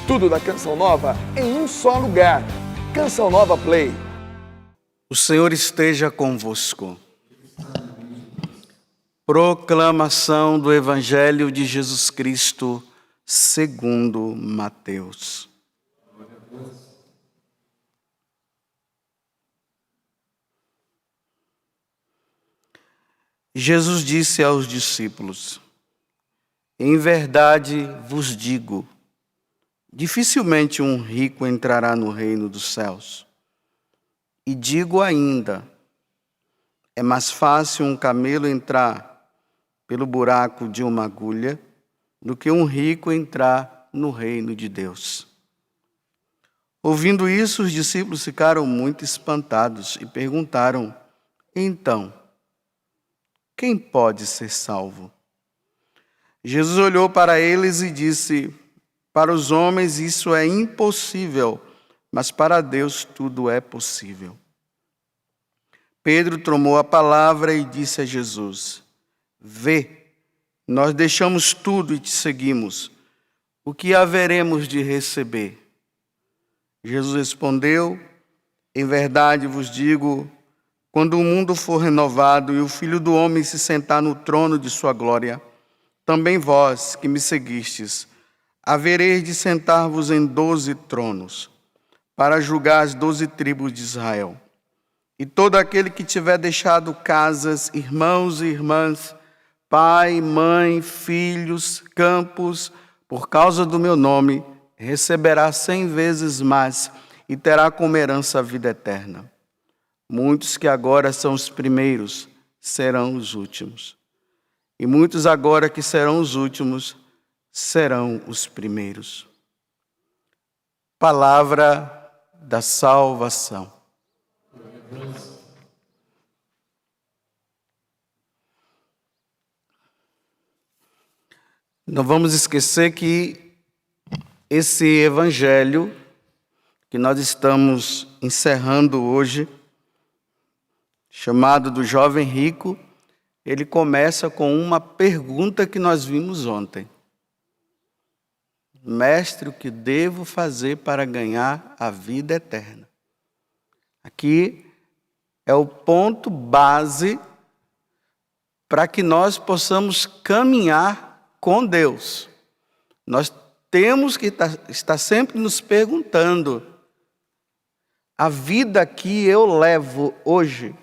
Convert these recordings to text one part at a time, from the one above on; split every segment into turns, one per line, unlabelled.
Tudo da Canção Nova em um só lugar. Canção Nova Play.
O Senhor esteja convosco. Proclamação do Evangelho de Jesus Cristo, segundo Mateus. Jesus disse aos discípulos: em verdade vos digo, dificilmente um rico entrará no reino dos céus. E digo ainda, é mais fácil um camelo entrar pelo buraco de uma agulha do que um rico entrar no reino de Deus. Ouvindo isso, os discípulos ficaram muito espantados e perguntaram: então, quem pode ser salvo? Jesus olhou para eles e disse: para os homens isso é impossível, mas para Deus tudo é possível. Pedro tomou a palavra e disse a Jesus: vê, nós deixamos tudo e te seguimos. O que haveremos de receber? Jesus respondeu: em verdade vos digo, quando o mundo for renovado e o Filho do Homem se sentar no trono de sua glória, também vós que me seguistes, havereis de sentar-vos em 12 tronos, para julgar as 12 tribos de Israel. E todo aquele que tiver deixado casas, irmãos e irmãs, pai, mãe, filhos, campos, por causa do meu nome, receberá 100 vezes mais e terá como herança a vida eterna. Muitos que agora são os primeiros serão os últimos. E muitos agora que serão os últimos serão os primeiros. Palavra da salvação. Não vamos esquecer que esse evangelho que nós estamos encerrando hoje, chamado do jovem rico, ele começa com uma pergunta que nós vimos ontem. Mestre, o que devo fazer para ganhar a vida eterna? Aqui é o ponto base para que nós possamos caminhar com Deus. Nós temos que estar sempre nos perguntando: a vida que eu levo hoje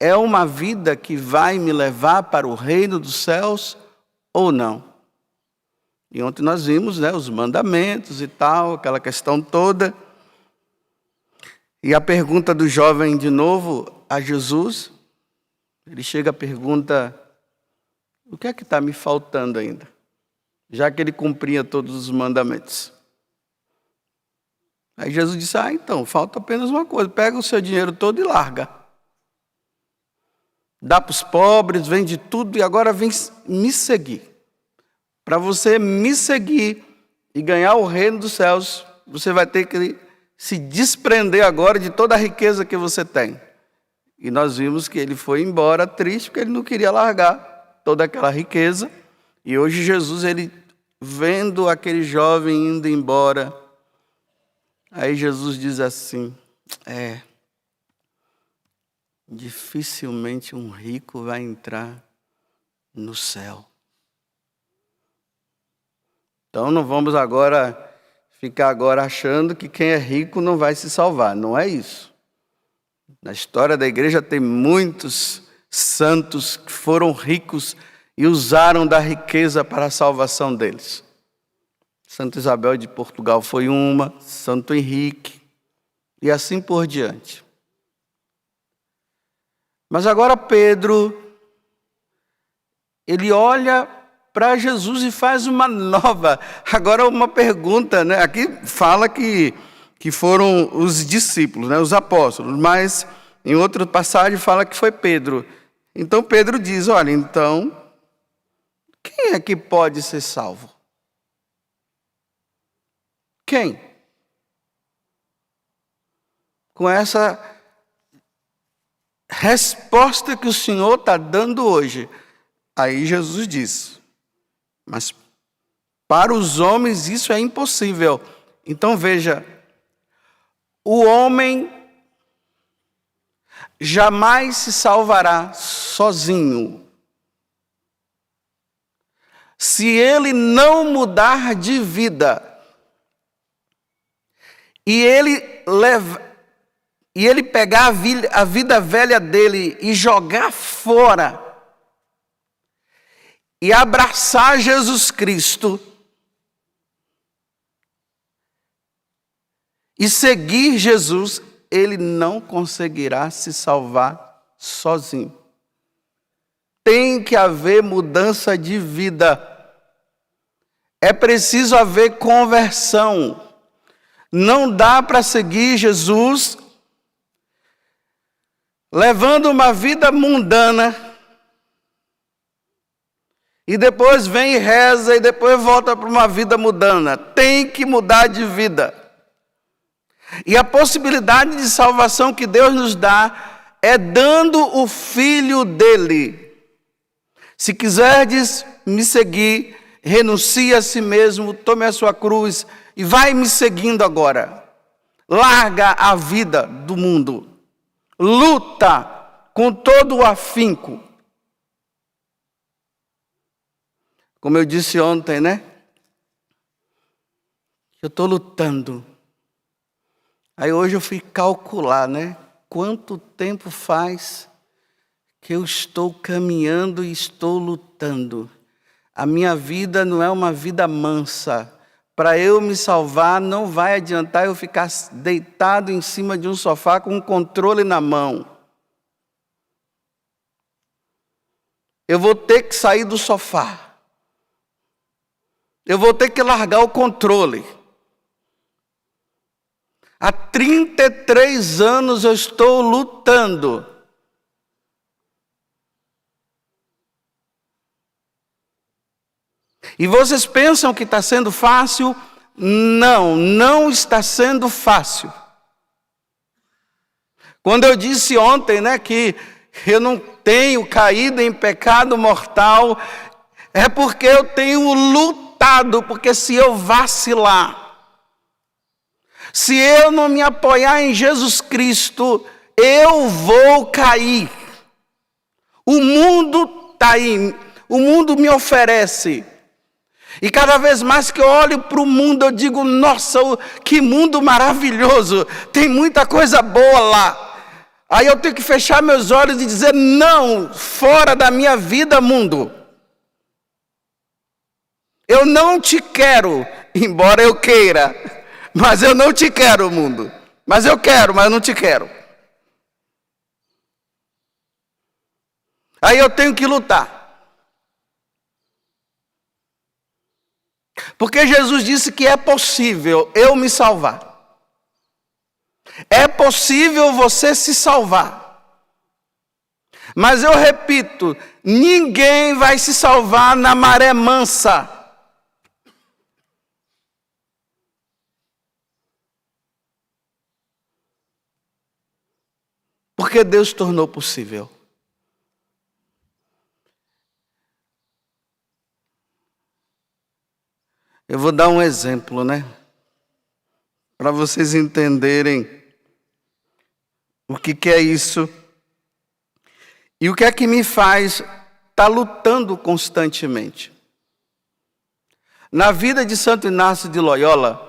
é uma vida que vai me levar para o reino dos céus ou não? E ontem nós vimos, os mandamentos e tal, aquela questão toda. E a pergunta do jovem de novo a Jesus, ele chega à pergunta: o que é que está me faltando ainda? Já que ele cumpria todos os mandamentos. Aí Jesus disse: então, falta apenas uma coisa, pega o seu dinheiro todo e larga. Dá para os pobres, vende tudo e agora vem me seguir. Para você me seguir e ganhar o reino dos céus, você vai ter que se desprender agora de toda a riqueza que você tem. E nós vimos que ele foi embora triste, porque ele não queria largar toda aquela riqueza. E hoje Jesus, ele vendo aquele jovem indo embora, aí Jesus diz assim: dificilmente um rico vai entrar no céu. Então não vamos ficar achando que quem é rico não vai se salvar. Não é isso. Na história da igreja tem muitos santos que foram ricos e usaram da riqueza para a salvação deles. Santa Isabel de Portugal foi uma, Santo Henrique, e assim por diante. Mas agora Pedro, ele olha para Jesus e faz uma nova, agora uma pergunta, Aqui fala que foram os discípulos, os apóstolos, mas em outra passagem fala que foi Pedro. Então Pedro diz: olha, então, quem é que pode ser salvo? Quem? Com essa resposta que o Senhor está dando hoje. Aí Jesus diz: mas Para os homens isso é impossível. Então veja, o homem jamais se salvará sozinho. Se ele não mudar de vida, e ele pegar a vida velha dele e jogar fora, e abraçar Jesus Cristo, e seguir Jesus, ele não conseguirá se salvar sozinho. Tem que haver mudança de vida. É preciso haver conversão. Não dá para seguir Jesus levando uma vida mundana e depois vem e reza e depois volta para uma vida mundana. Tem que mudar de vida. E a possibilidade de salvação que Deus nos dá é dando o Filho dele. Se quiserdes me seguir, renuncie a si mesmo, tome a sua cruz e vai me seguindo agora. Larga a vida do mundo. Luta com todo o afinco. Como eu disse ontem, né? Eu estou lutando. Aí hoje eu fui calcular, né? Quanto tempo faz que eu estou caminhando e estou lutando. A minha vida não é uma vida mansa. Para eu me salvar, não vai adiantar eu ficar deitado em cima de um sofá com um controle na mão. Eu vou ter que sair do sofá. Eu vou ter que largar o controle. Há 33 anos eu estou lutando. E vocês pensam que está sendo fácil? Não, não está sendo fácil. Quando eu disse ontem, né, que eu não tenho caído em pecado mortal, é porque eu tenho lutado, porque se eu vacilar, se eu não me apoiar em Jesus Cristo, eu vou cair. O mundo está aí, o mundo me oferece. E cada vez mais que eu olho para o mundo, eu digo, nossa, que mundo maravilhoso, tem muita coisa boa lá. Aí eu tenho que fechar meus olhos e dizer, não, fora da minha vida, mundo. Eu não te quero, embora eu queira, mas eu não te quero, mundo. Mas eu quero, mas eu não te quero. Aí eu tenho que lutar. Porque Jesus disse que é possível eu me salvar. É possível você se salvar. Mas eu repito, ninguém vai se salvar na maré mansa. Porque Deus tornou possível. Eu vou dar um exemplo, né? Para vocês entenderem o que é isso. E o que é que me faz estar lutando constantemente. Na vida de Santo Inácio de Loyola,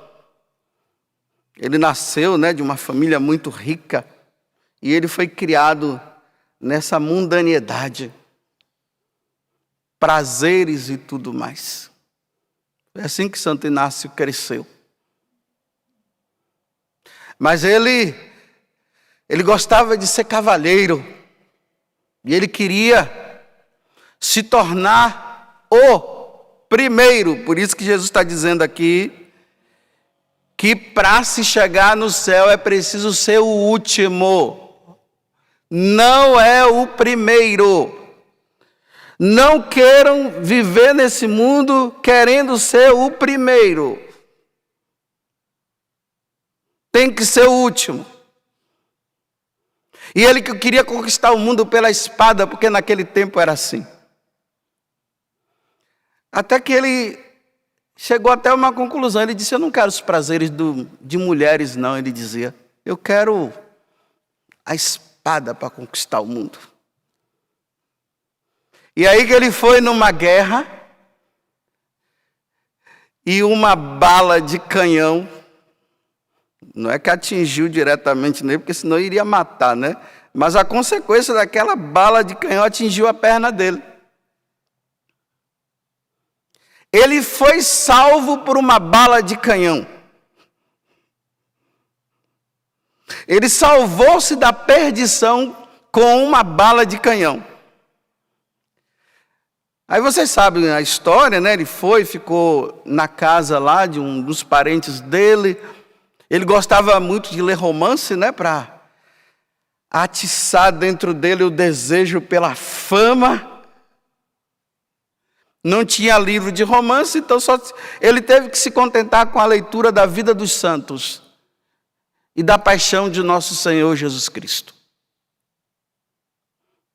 ele nasceu, né, de uma família muito rica. E ele foi criado nessa mundanidade. Prazeres e tudo mais. É assim que Santo Inácio cresceu. Mas ele gostava de ser cavalheiro. E ele queria se tornar o primeiro. Por isso que Jesus está dizendo aqui que para se chegar no céu é preciso ser o último. Não é o primeiro. Não queiram viver nesse mundo querendo ser o primeiro. Tem que ser o último. E ele que queria conquistar o mundo pela espada, porque naquele tempo era assim. Até que ele chegou até uma conclusão. Ele disse: eu não quero os prazeres de mulheres, não. Ele dizia: eu quero a espada para conquistar o mundo. E aí que ele foi numa guerra, e uma bala de canhão, não é que atingiu diretamente nele, porque senão iria matar, né? Mas a consequência daquela bala de canhão atingiu a perna dele. Ele foi salvo por uma bala de canhão. Ele salvou-se da perdição com uma bala de canhão. Aí vocês sabem a história, né? Ele ficou na casa lá de um dos parentes dele. Ele gostava muito de ler romance, né? Para atiçar dentro dele o desejo pela fama. Não tinha livro de romance, então ele teve que se contentar com a leitura da vida dos santos e da paixão de nosso Senhor Jesus Cristo.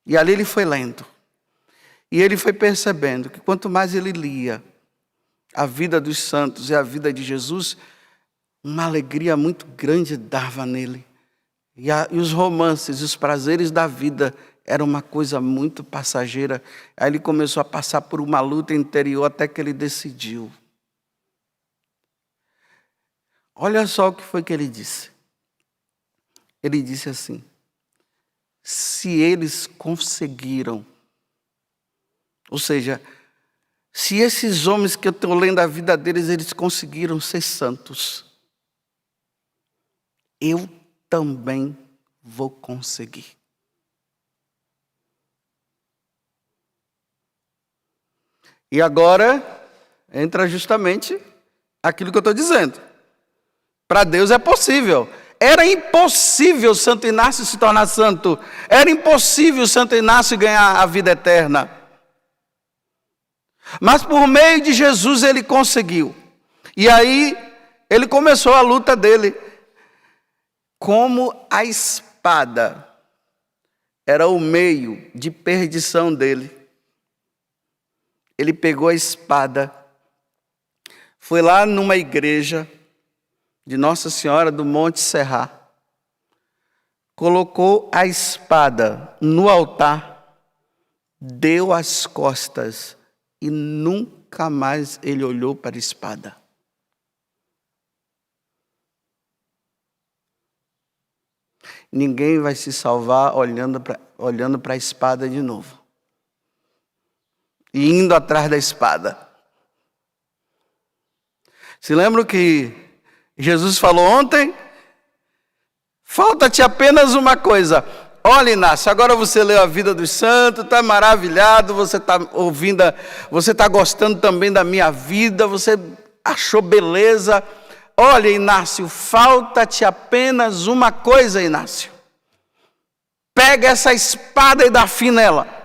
E ali ele foi lendo. E ele foi percebendo que quanto mais ele lia a vida dos santos e a vida de Jesus, uma alegria muito grande dava nele. E os romances, os prazeres da vida era uma coisa muito passageira. Aí ele começou a passar por uma luta interior até que ele decidiu. Olha só o que foi que ele disse. Ele disse assim: se eles conseguiram, ou seja, se esses homens que eu estou lendo a vida deles, eles conseguiram ser santos, eu também vou conseguir. E agora entra justamente aquilo que eu estou dizendo. Para Deus é possível. Era impossível Santo Inácio se tornar santo. Era impossível Santo Inácio ganhar a vida eterna. Mas por meio de Jesus ele conseguiu. E aí ele começou a luta dele. Como a espada era o meio de perdição dele, ele pegou a espada, foi lá numa igreja de Nossa Senhora do Monte Serra, colocou a espada no altar, deu as costas e nunca mais ele olhou para a espada. Ninguém vai se salvar olhando para a espada de novo. E indo atrás da espada. Se lembra que Jesus falou ontem? Falta-te apenas uma coisa. Olha, Inácio, agora você leu a vida dos santos, está maravilhado, você está ouvindo, você está gostando também da minha vida, você achou beleza. Olha, Inácio, falta-te apenas uma coisa, Inácio. Pega essa espada e dá fim nela.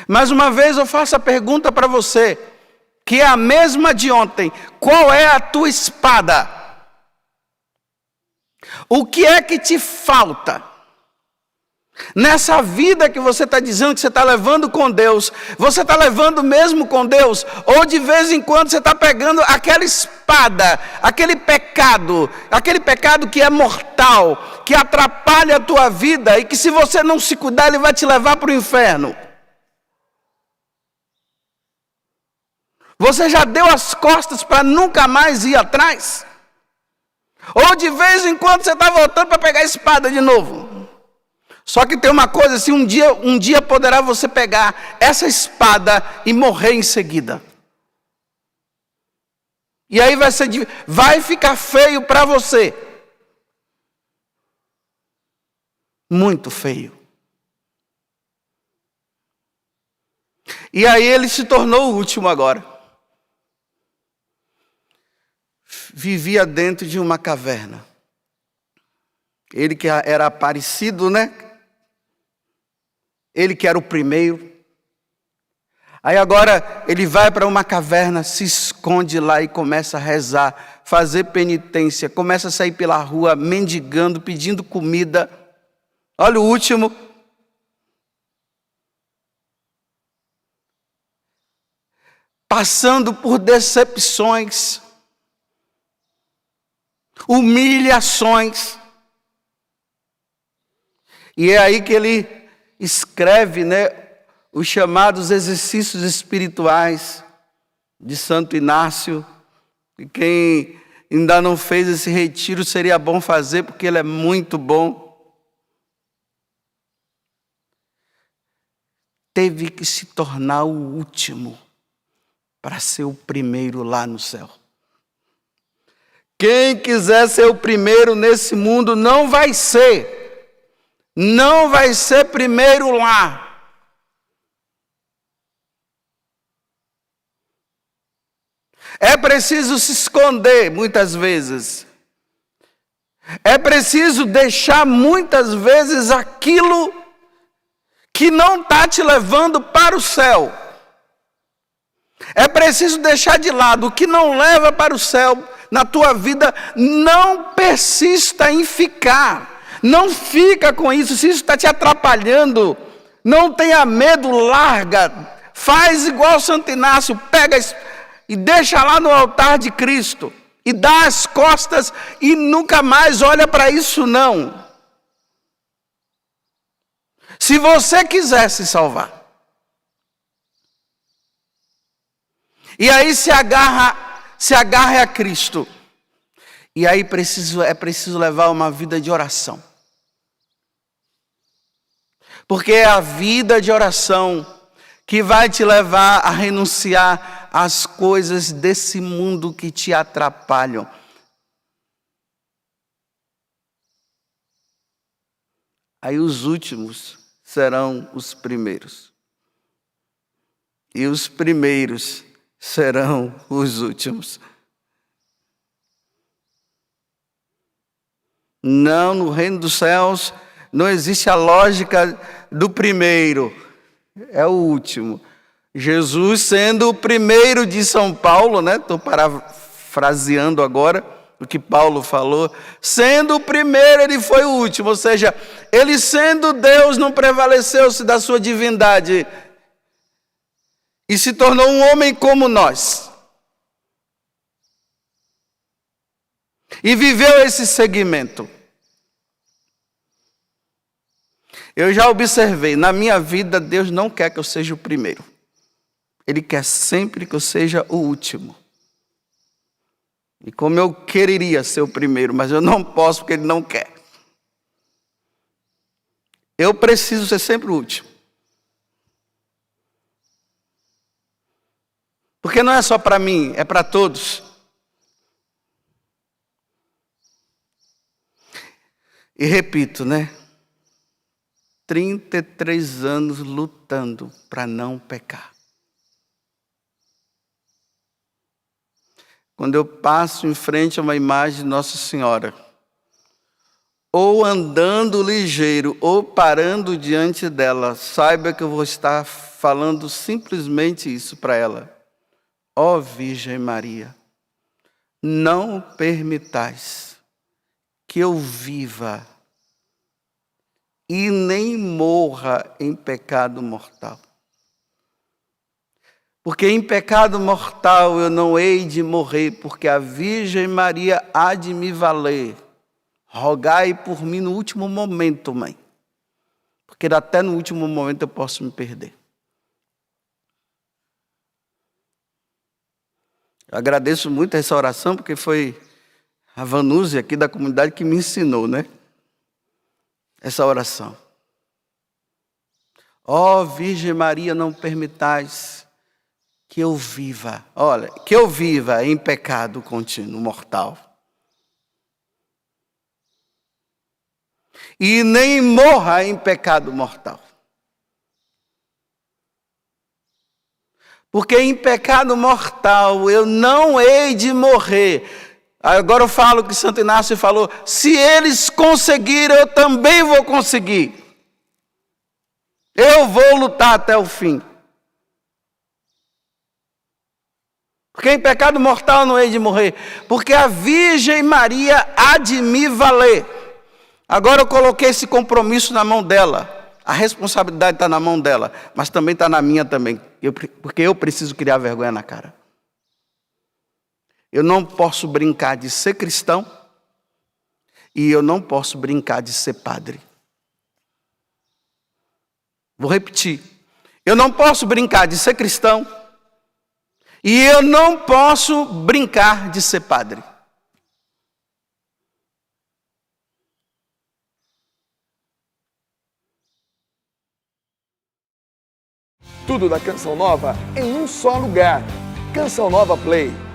Mais uma vez eu faço a pergunta para você, que é a mesma de ontem. Qual é a tua espada? O que é que te falta? Nessa vida que você está dizendo que você está levando com Deus, você está levando mesmo com Deus? Ou de vez em quando você está pegando aquela espada, aquele pecado que é mortal, que atrapalha a tua vida e que se você não se cuidar ele vai te levar para o inferno? Você já deu as costas para nunca mais ir atrás? Ou de vez em quando você está voltando para pegar a espada de novo? Só que tem uma coisa, assim, um dia poderá você pegar essa espada e morrer em seguida. E aí vai ficar feio para você. Muito feio. E aí ele se tornou o último agora. Vivia dentro de uma caverna. Ele que era aparecido, né? Ele que era o primeiro. Aí agora ele vai para uma caverna, se esconde lá e começa a rezar, fazer penitência, começa a sair pela rua mendigando, pedindo comida. Olha o último. passando por decepções, humilhações. E é aí que ele escreve, os chamados exercícios espirituais de Santo Inácio. E quem ainda não fez esse retiro, seria bom fazer, porque ele é muito bom. Teve que se tornar o último para ser o primeiro lá no céu. Quem quiser ser o primeiro nesse mundo não vai ser primeiro lá. É preciso se esconder muitas vezes. É preciso deixar muitas vezes aquilo que não está te levando para o céu. É preciso deixar de lado o que não leva para o céu na tua vida. Não persista em ficar. Não fica com isso. Se isso está te atrapalhando, não tenha medo, larga. Faz igual Santo Inácio, pega e deixa lá no altar de Cristo. E dá as costas e nunca mais olha para isso não. Se você quiser se salvar. E aí se agarre a Cristo. E aí é preciso levar uma vida de oração. Porque é a vida de oração que vai te levar a renunciar às coisas desse mundo que te atrapalham. Aí os últimos serão os primeiros. E os primeiros serão os últimos. Não, no reino dos céus não existe a lógica do primeiro, é o último. Jesus sendo o primeiro de São Paulo, estou parafraseando agora o que Paulo falou, sendo o primeiro, ele foi o último, ou seja, ele sendo Deus não prevaleceu-se da sua divindade e se tornou um homem como nós. E viveu esse segmento. Eu já observei, na minha vida, Deus não quer que eu seja o primeiro. Ele quer sempre que eu seja o último. E como eu quereria ser o primeiro, mas eu não posso porque Ele não quer. Eu preciso ser sempre o último. Porque não é só para mim, é para todos. E repito, 33 anos lutando para não pecar. Quando eu passo em frente a uma imagem de Nossa Senhora, ou andando ligeiro, ou parando diante dela, saiba que eu vou estar falando simplesmente isso para ela. Ó Virgem Maria, não permitais que eu viva e nem morra em pecado mortal. Porque em pecado mortal eu não hei de morrer, porque a Virgem Maria há de me valer. Rogai por mim no último momento, mãe. Porque até no último momento eu posso me perder. Eu agradeço muito essa oração, porque foi a Vanúzia aqui da comunidade que me ensinou, essa oração. Ó Virgem Maria, não permitais que eu viva, que eu viva em pecado contínuo, mortal. E nem morra em pecado mortal. Porque em pecado mortal eu não hei de morrer. Agora eu falo o que Santo Inácio falou, se eles conseguiram, eu também vou conseguir. Eu vou lutar até o fim. Porque em pecado mortal eu não hei de morrer. Porque a Virgem Maria há de me valer. Agora eu coloquei esse compromisso na mão dela. A responsabilidade está na mão dela, mas também está na minha também. porque eu preciso criar vergonha na cara. Eu não posso brincar de ser cristão e eu não posso brincar de ser padre. Vou repetir. Eu não posso brincar de ser cristão e eu não posso brincar de ser padre.
Tudo da Canção Nova em um só lugar. Canção Nova Play.